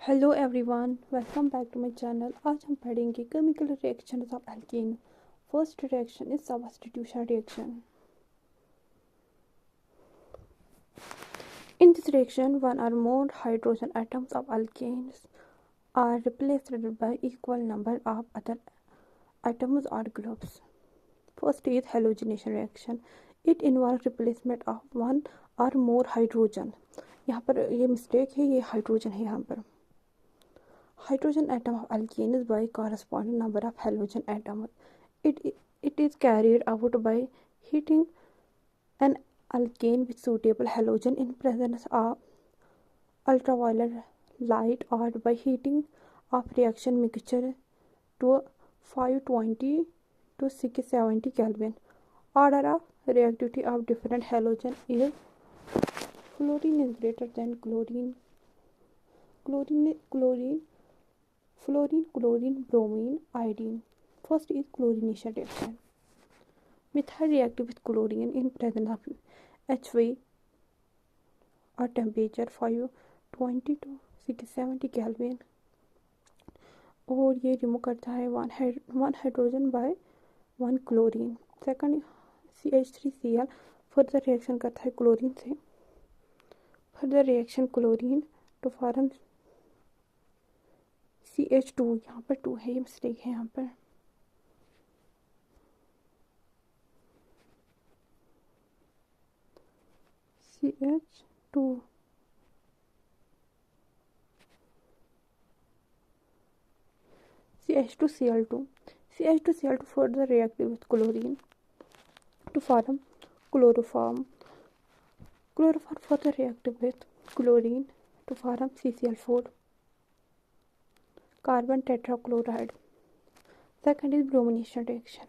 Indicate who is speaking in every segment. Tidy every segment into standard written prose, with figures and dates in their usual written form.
Speaker 1: Hello everyone, welcome back to my channel. आज हम पढ़ेंगे chemical reactions of alkene. First reaction is substitution reaction. In this reaction, one or more hydrogen atoms of alkanes are replaced by equal number of other atoms or groups. First is halogenation reaction. It involves replacement of one or more hydrogen. यहाँ पर ये mistake है, ये hydrogen है यहाँ पर। Hydrogen atom of alkane is by corresponding number of halogen atoms. It is carried out by heating an alkane with suitable halogen in presence of ultraviolet light or by heating of reaction mixture to 520 to 670 Kelvin. Order of reactivity of different halogen is fluorine is greater than chlorine, fluorine, chlorine, bromine, iodine. First is chlorination reaction. Methyl react with chlorine in presence of HV or temperature 520 to 670 Kelvin और ये remove करता है one hydrogen by one chlorine. Second CH3Cl further reaction करता है chlorine से, further reaction chlorine to form CH2। यहाँ पर 2 है, ये मिस्टेक है यहाँ पर। CH2 CH2Cl2 CH2Cl2 further react with chlorine to form chloroform. Chloroform further react with chlorine to form CCl4, carbon tetrachloride. Second is bromination reaction.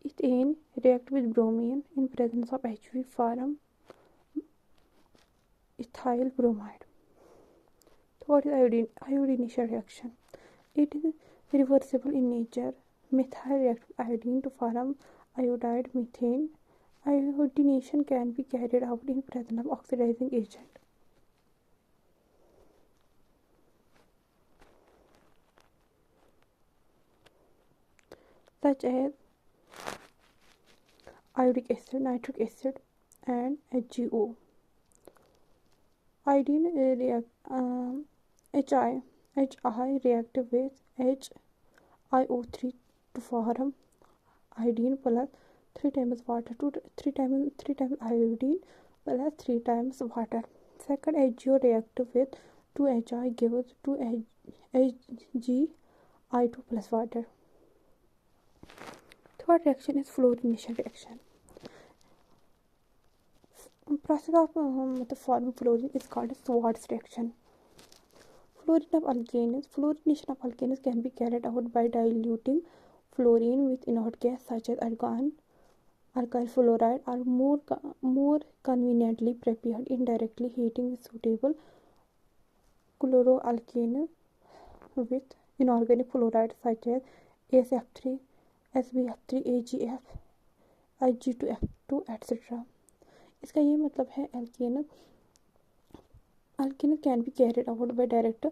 Speaker 1: Ethane react with bromine in presence of HV form ethyl bromide. Third is iodination reaction. It is reversible in nature. Methyl react with iodine to form iodide methane. Iodination can be carried out in presence of oxidizing agent. Such as iodic acid, nitric acid, and HgO. Iodine HI react with HiO3 to form iodine plus 3 times water to 3 times iodine plus 3 times water. Second, HgO react with 2Hi gives 2Hgi2 plus water. Third reaction is fluorination reaction. Process of forming fluorine is called a Schwartz reaction. Fluorination of alkanes can be carried out by diluting fluorine with inert gas such as argon, alkyl fluoride, or more conveniently prepared indirectly heating with suitable chloroalkane with inorganic fluoride such as ASF3, SbF3, AgF, Ig2F2, etc. इसका ये मतलब है alkane can be carried out by direct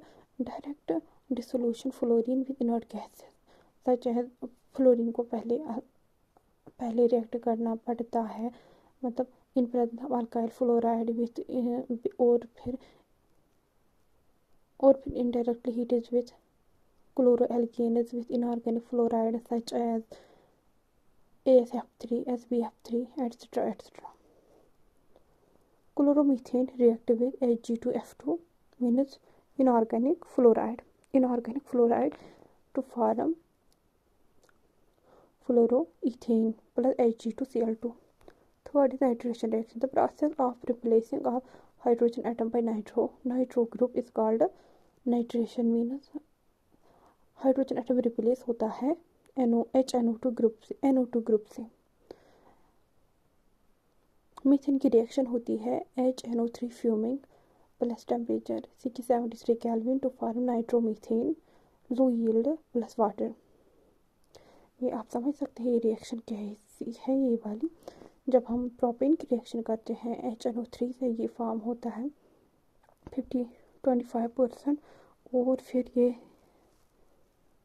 Speaker 1: dissolution fluorine with inert gases such as fluorine को पहले react करना पड़ता है, मतलब इन presence of alkyl fluoride with और फिर indirectly heated with chloroalkanes with inorganic fluoride such as ASF3, SbF3, etc. Chloromethane react with Hg2F2 means inorganic fluoride to form fluoroethane plus Hg2Cl2. Third is nitration reaction. The process of replacing of hydrogen atom by nitro group is called nitration. means hydrogen atom replace होता है HNO2 group से। Methane की reaction होती है HNO3 fuming plus temperature 673 kelvin to form nitromethane, low yield plus water. ये आप समझ सकते हैं ये रिएक्शन कैसी है। ये वाली जब हम प्रोपेन की रिएक्शन करते हैं HNO3 से ये फॉर्म होता है 25% और फिर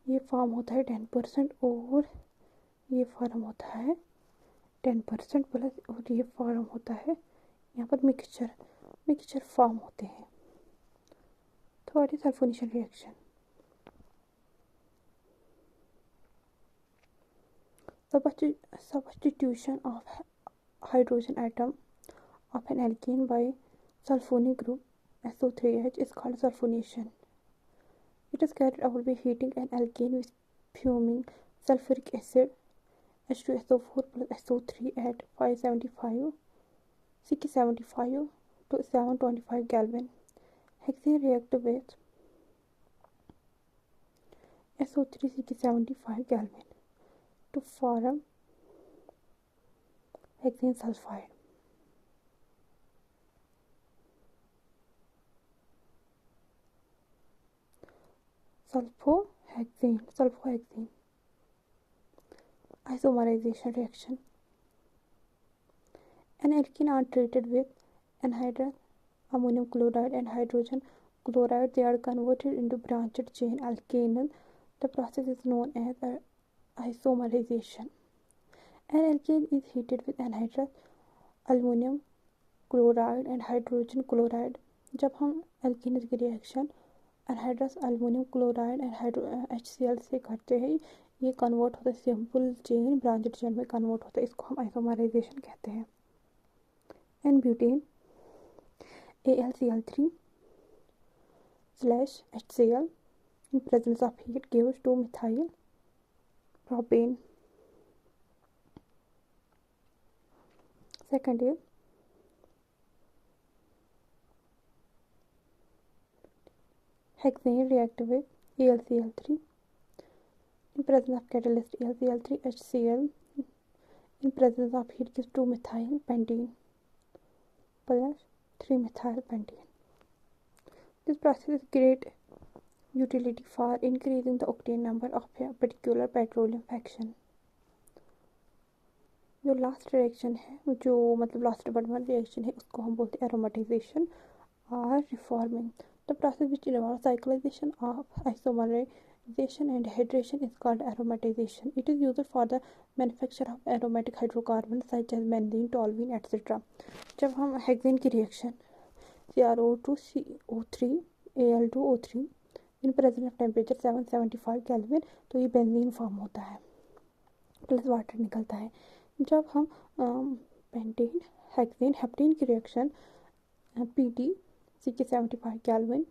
Speaker 1: ये फॉर्म होता है 10% और ये फॉर्म होता है 10% प्लस और ये फॉर्म होता है यहाँ पर मिक्सचर फॉर्म होते हैं। Third is sulphonation reaction. Substitution of hydrogen atom of an alkene by sulfonic group SO3H is called sulfonation. It is carried out by heating an alkene with fuming sulfuric acid H2SO4 plus SO3 at 575 675 to 725 Kelvin. Hexane react with SO3 675 Kelvin to form hexane sulfide. Sulfohexane isomerization reaction. An alkene are treated with anhydrous ammonium chloride and hydrogen chloride. They are converted into branched chain alkanal. The process is known as isomerization. An alkane is heated with anhydrous aluminum chloride and hydrogen chloride. जब हम alkenes की reaction anhydrous aluminium chloride and HCl से करते हैं, ये convert होता है simple chain branched chain में कन्वर्ट होता है, इसको हम आइसोमराइजेशन कहते हैं। N butane AlCl3/HCl in presence of heat gives 2-methyl propane. Second is hexane react with AlCl3 in presence of catalyst AlCl3HCl in presence of heat gives 2-methyl pentene plus 3-methyl pentene. This process is great utility for increasing the octane number of a particular petroleum fraction. जो last reaction है, जो मतलब last but one reaction है, उसको हम बोलते हैं aromatisation और reforming. The process which involves cyclization of isomerization and hydration is called aromatization. It is used for the manufacture of aromatic hydrocarbons such as benzene, toluene, etc. जब हम hexane की reaction CrO2CO3Al2O3 in present of temperature 775 kelvin, तो ये benzene form होता है plus water निकलता है. जब हम पेंटेन हेक्सेन हेप्टेन की रिएक्शन PT 675 केल्विन,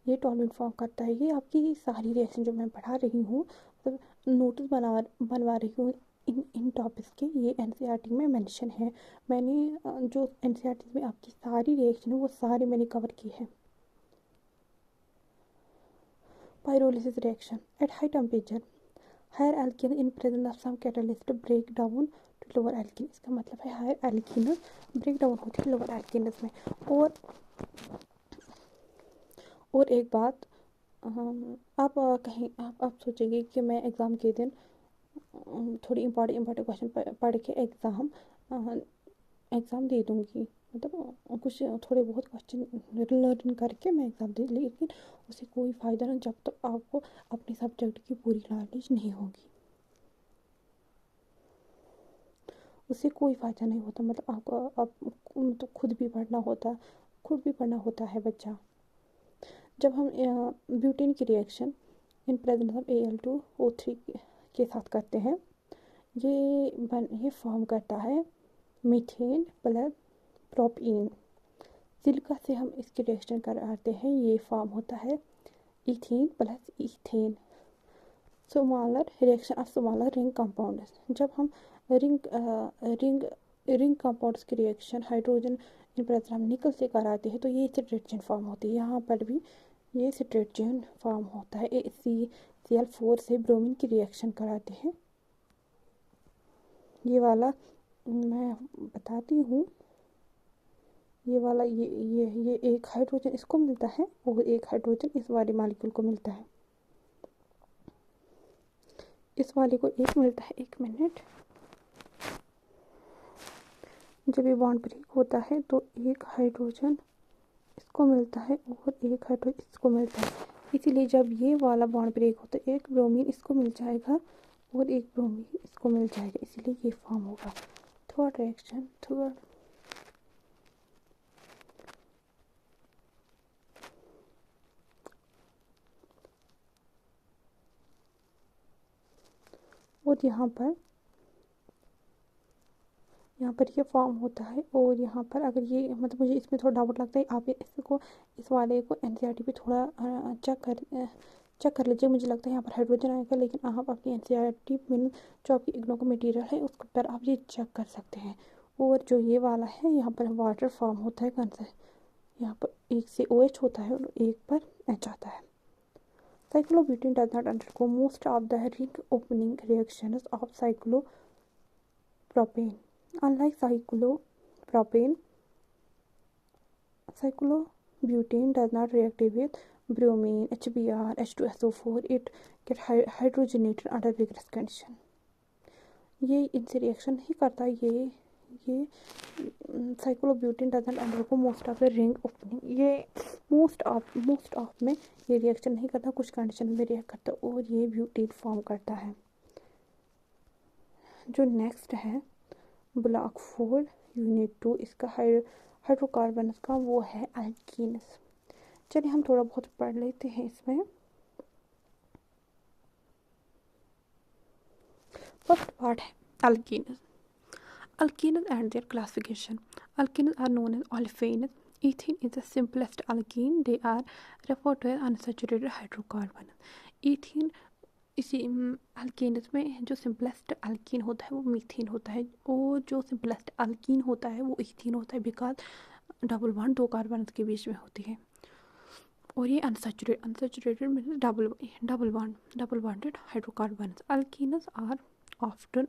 Speaker 1: ये टॉलरेंट फॉर्म करता है. ये आपकी सारी रिएक्शन जो मैं पढ़ा रही हूँ, मतलब नोट्स बनवा रही हूँ इन टॉपिक्स के, ये NCERT में मेंशन है. मैंने जो NCERT में आपकी सारी रिएक्शन है वो सारी मैंने कवर की है. Pyrolysis reaction at high temperature higher alkene in presence of some catalyst break down to lower alkene. इसका मतलब है हायर एल्कीन ब्रेक डाउन होती है लोअर एल्कीनस में. और एक बात, आप कहीं आप सोचेंगे कि मैं एग्ज़ाम के दिन थोड़ी इम्पॉर्टेंट क्वेश्चन पढ़ के एग्ज़ाम दे दूँगी, मतलब कुछ थोड़े बहुत क्वेश्चन लर्न करके मैं एग्ज़ाम दे, लेकिन उससे कोई फ़ायदा नहीं जब तक आपको अपने सब्जेक्ट की पूरी नॉलेज नहीं होगी. उससे कोई फ़ायदा नहीं होता. मतलब आपको तो खुद भी पढ़ना होता है बच्चा. जब हम ब्यूटेन की reaction in presence of Al2O3 के साथ करते हैं, ये फॉर्म करता है मीथेन प्लस प्रोपीन. सिलिका से हम इसकी रिएक्शन कराते हैं, ये फॉर्म होता है ethene plus ethane. Smaller reaction of smaller ring compounds. जब हम रिंग कंपाउंड्स की reaction hydrogen in presence of निकल से कराते हैं, तो ये सिट्रेट चेन फॉर्म होती है. यहाँ पर भी ये सिट्रेट चेन फॉर्म होता है. ACl4 से ब्रोमीन की रिएक्शन कराते हैं. ये वाला मैं बताती हूँ, ये वाला ये एक हाइड्रोजन इसको मिलता है और एक हाइड्रोजन इस वाले मॉलिक्यूल को मिलता है. इस वाले को एक मिलता है. 1 मिनट. जब ये बॉन्ड ब्रेक होता है तो एक हाइड्रोजन इसको मिलता है और एक हाइड्रोजन इसको मिलता है। इसीलिए जब ये वाला बॉन्ड ब्रेक होता है एक ब्रोमीन इसको मिल जाएगा और एक ब्रोमीन इसको मिल जाएगा, इसीलिए ये फॉर्म होगा। थर्ड रिएक्शन, थर्ड और यहाँ पर ये फॉर्म होता है। और यहाँ पर अगर ये मतलब मुझे इसमें थोड़ा डाउट लगता है, आप इसको इस वाले को एनसीईआरटी पे थोड़ा चेक कर लीजिए। मुझे लगता है यहाँ पर हाइड्रोजन आएगा, लेकिन आप अपनी एनसीईआरटी में जो आपकी इग्नो का मटेरियल है उस पर आप ये चेक कर सकते हैं। और जो ये वाला है यहाँ पर वाटर फॉर्म होता है कौन सा, यहाँ पर एक से OH होता है और एक पर H आता है। Cyclobutene does not undergo most of the ring opening reactions of cyclopropane. Unlike cyclopropane, cyclobutane does not react with bromine, HBr, H2SO4. It gets hydrogenated under vigorous condition. ये इनसे रिएक्शन नहीं करता। ये cyclobutane doesn't undergo most of the ring opening. ये most of में ये reaction नहीं करता, कुछ कंडीशन में रिएक्ट करता और ये ब्यूटेन फॉर्म करता है। जो नेक्स्ट है ब्लॉक 4 यूनिट 2, इसका हाइड्रोकार्बन का वो है अल्कीन्स। चलिए हम थोड़ा बहुत पढ़ लेते हैं इसमें। फर्स्ट पार्ट है alkenes. Alkenes and their classification. Alkenes are known as olefines. Ethene is the simplest alkene. They are referred to as unsaturated hydrocarbon. Ethene इसी अल्केन्स में जो सिंपलेस्ट अल्कीन होता है वो मीथेन होता है, और जो सिंपलेस्ट अल्कीन होता है वो ईथीन होता है, बिकॉज डबल बॉन्ड दो कार्बन के बीच में होती है। और ये unsaturated means double bonded hydrocarbons. Alkenes are often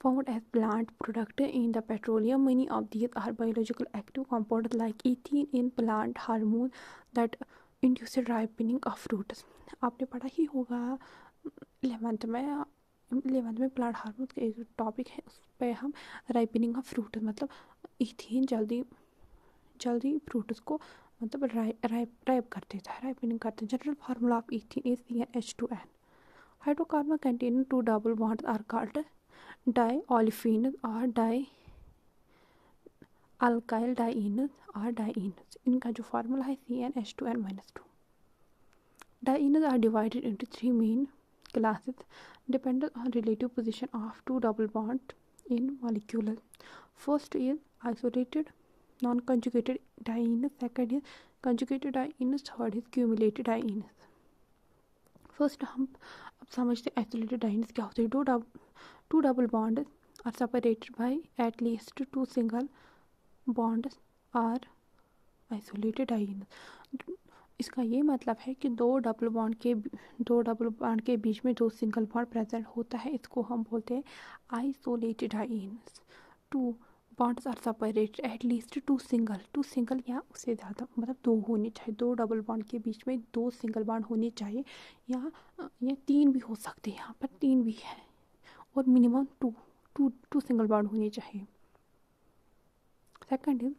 Speaker 1: found as plant product in the petroleum. Many of these are biological active compounds like ethene in plant hormone that induce ripening of fruits. आपने पढ़ा ही होगा 11th में plant hormone का एक topic है, उस पर हम राइपनिंग ऑफ फ्रूट मतलब ईथीन जल्दी फ्रूट्स को मतलब राइप कर देता है, राइपनिंग करते हैं। General formula of ethene is CnH2n. Hydrocarbon containing two double bonds are called diolefins or dialkyl dienes or dienes. इनका जो फार्मूला है CnH2n-2. Dienes are divided into three main classes depending on relative position of two double bonds in molecule. First is isolated non-conjugated dienes. Second is conjugated dienes. Third is cumulated dienes. First हम अब समझते हैं isolated dienes क्या होते हैं। Two double bond are separated by at least two single bond are isolated dienes. इसका ये मतलब है कि दो डबल बॉन्ड के बीच में दो सिंगल बॉन्ड प्रेजेंट होता है, इसको हम बोलते हैं isolated dienes. Two bonds are separated at least two single या उससे ज़्यादा मतलब दो होने चाहिए। दो डबल बॉन्ड के बीच में दो सिंगल बॉन्ड होने चाहिए, या तीन भी हो सकते हैं, यहाँ पर तीन भी है, और मिनिमम टू सिंगल बॉन्ड होने चाहिए। Second is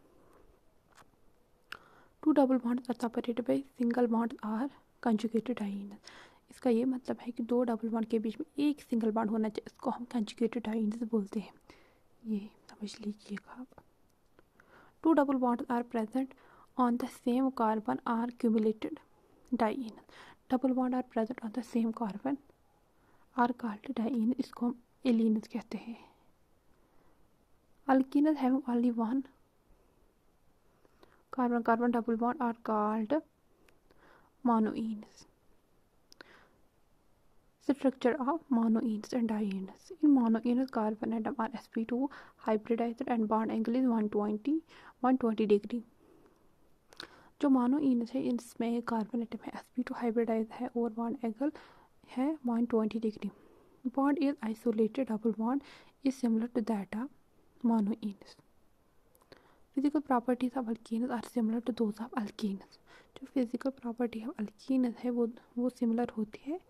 Speaker 1: two double bond are separated by single bond are conjugated dienes. इसका ये मतलब है कि दो डबल बॉन्ड के बीच में एक सिंगल बॉन्ड होना चाहिए, इसको हम कंजुगेटेड डाइन्स बोलते हैं। ये समझ लीजिएगा आप। Two double bonds are present on the same carbon are cumulated diene. Double bond are present on the same carbon are called diene, इसको हम एलिन्स कहते हैं। Alkenes having only one carbon double bond are called monoenes. Structure of monoenes and dienes. In monoenes, carbon atom are sp2 hybridized and bond angle is 120 degree. जो मोनोइन्स है इसमें carbon atom है sp2 hybridise है और bond angle है 120 डिग्री। Bond is isolated, double bond is similar to that of monoenes. Physical properties of alkenes are similar to those of alkenes. जो physical property of alkenes है वो similar होती है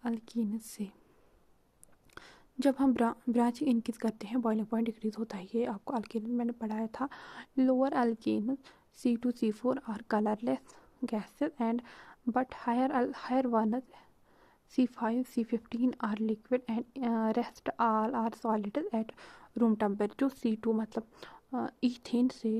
Speaker 1: अल्कीन्स से। जब हम ब्रांचिंग इंक्रीज करते हैं बॉइलिंग पॉइंट डिक्रीज होता है। ये आपको अल्कीन मैंने पढ़ाया था। Lower alkyne C2, C4 are colorless gases, and but higher ones C5, C15 are liquid, and rest all are solids at room temperature. जो C2 मतलब ईथेन से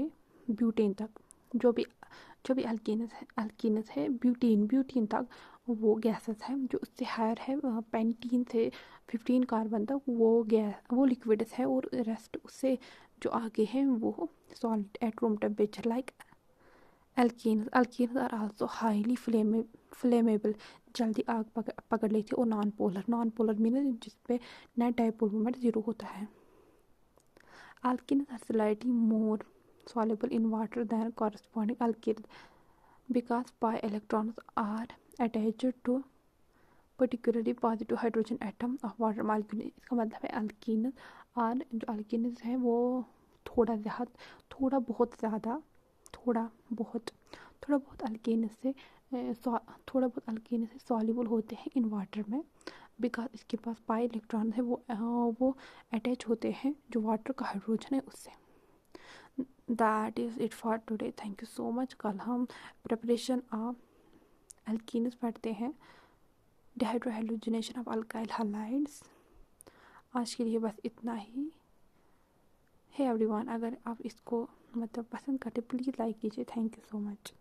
Speaker 1: ब्यूटेन तक जो भी अल्कीनस है ब्यूटीन तक वो गैसेस है। जो उससे हायर है पेंटीन से 15 कार्बन तक वो लिक्विड्स है, और रेस्ट उससे जो आगे है वो solid at room temperature like alkenes are also highly flammable, जल्दी आग पकड़ लेती है। और नॉन पोलर मीन जिसपे नेट डाइपोल मोमेंट 0 होता है। Alkenes are slightly more soluble in water than corresponding alkenes because pi electrons are attached to particularly positive hydrogen atom of water molecule। इसका मतलब है alkenes और जो alkenes है वो थोड़ा बहुत ज़्यादा थोड़ा बहुत अल्केन से सॉल्युबल होते हैं इन वाटर में, बिकॉज इसके पास पाई इलेक्ट्रॉन है वो अटैच होते हैं जो वाटर का हाइड्रोजन है उससे। That is it for today. Thank you so much. कल हम प्रिपरेशन ऑफ अल्कीन्स पढ़ते हैं, डिहाइड्रोहाइड्रोजनेशन ऑफ अल्काइल हैलाइड्स। आज के लिए बस इतना ही है एवरीवन। अगर आप इसको मतलब पसंद करते प्लीज़ लाइक कीजिए। Thank you so much.